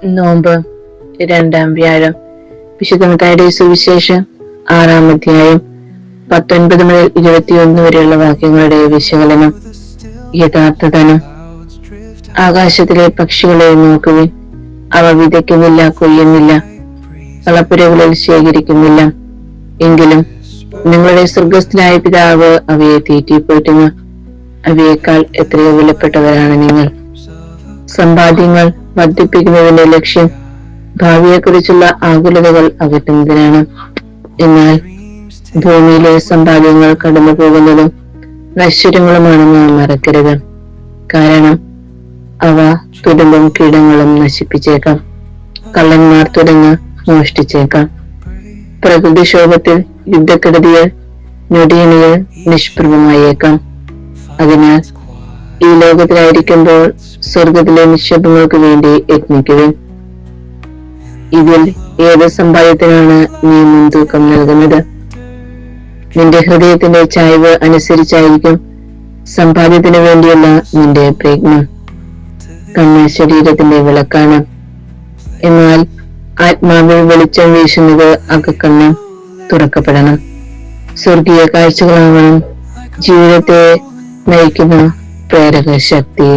നോമ്പ് രണ്ടാം വ്യാഴം. വിശുദ്ധ മത്തായിയുടെ സുവിശേഷം 6-ാം അധ്യായം 19 മുതൽ 21 വരെയുള്ള വാക്യങ്ങളുടെ വിശകലനം. യഥാർത്ഥ ധനം. ആകാശത്തിലെ പക്ഷികളെ നോക്കുവിൻ, അവ വിതയ്ക്കുന്നില്ല, കൊയ്യുന്നില്ല, കളപ്പുരകളിൽ ശേഖരിക്കുന്നില്ല, എങ്കിലും നിങ്ങളുടെ സ്വർഗസ്ഥനായ പിതാവ് അവയെ തീറ്റിപ്പോറ്റുന്നു. അവയേക്കാൾ എത്രയോ വിലപ്പെട്ടവരാണ് നിങ്ങൾ. സമ്പാദ്യങ്ങൾ വർദ്ധിപ്പിക്കുന്നതിന്റെ ലക്ഷ്യം ഭാവിയെക്കുറിച്ചുള്ള ആകുലതകൾ അകറ്റുന്നതിനാണ്. എന്നാൽ ഭൂമിയിലെ സമ്പാദ്യങ്ങൾ കടന്നു പോകുന്നതും നശ്വരങ്ങളുമാണെന്ന് മറക്കരുത്. കാരണം അവ തുരുമ്പും കീടങ്ങളും നശിപ്പിച്ചേക്കാം, കള്ളന്മാർ തുരന്ന് മോഷ്ടിച്ചേക്കാം. പ്രകൃതിക്ഷോഭത്തിൽ, യുദ്ധക്കെടുതികൾ, ഞൊടിയണികൾ നിഷ്പ്രഭമായേക്കാം. അതിനാൽ ഈ ലോകത്തിലായിരിക്കുമ്പോൾ സ്വർഗത്തിലെ നിക്ഷേപങ്ങൾക്ക് വേണ്ടി യത്നിക്കുവിൻ. ഇതിൽ ഏത് സമ്പാദ്യത്തിനാണ് നീ മുൻതൂക്കം നൽകുന്നത്? നിന്റെ ഹൃദയത്തിന്റെ ചായ്വ് അനുസരിച്ചായിരിക്കും സമ്പാദ്യത്തിന് വേണ്ടിയുള്ള നിന്റെ പ്രയത്നം. കണ്ണ് ശരീരത്തിന്റെ വിളക്കാണ്, എന്നാൽ ആത്മാവിൽ വെളിച്ചം വീശുന്നത് അകക്കണ്ണ് തുറക്കപ്പെടണം. സ്വർഗീയ കാഴ്ചകളാവണം ജീവിതത്തെ നയിക്കുന്ന പ്രേരക ശക്തി.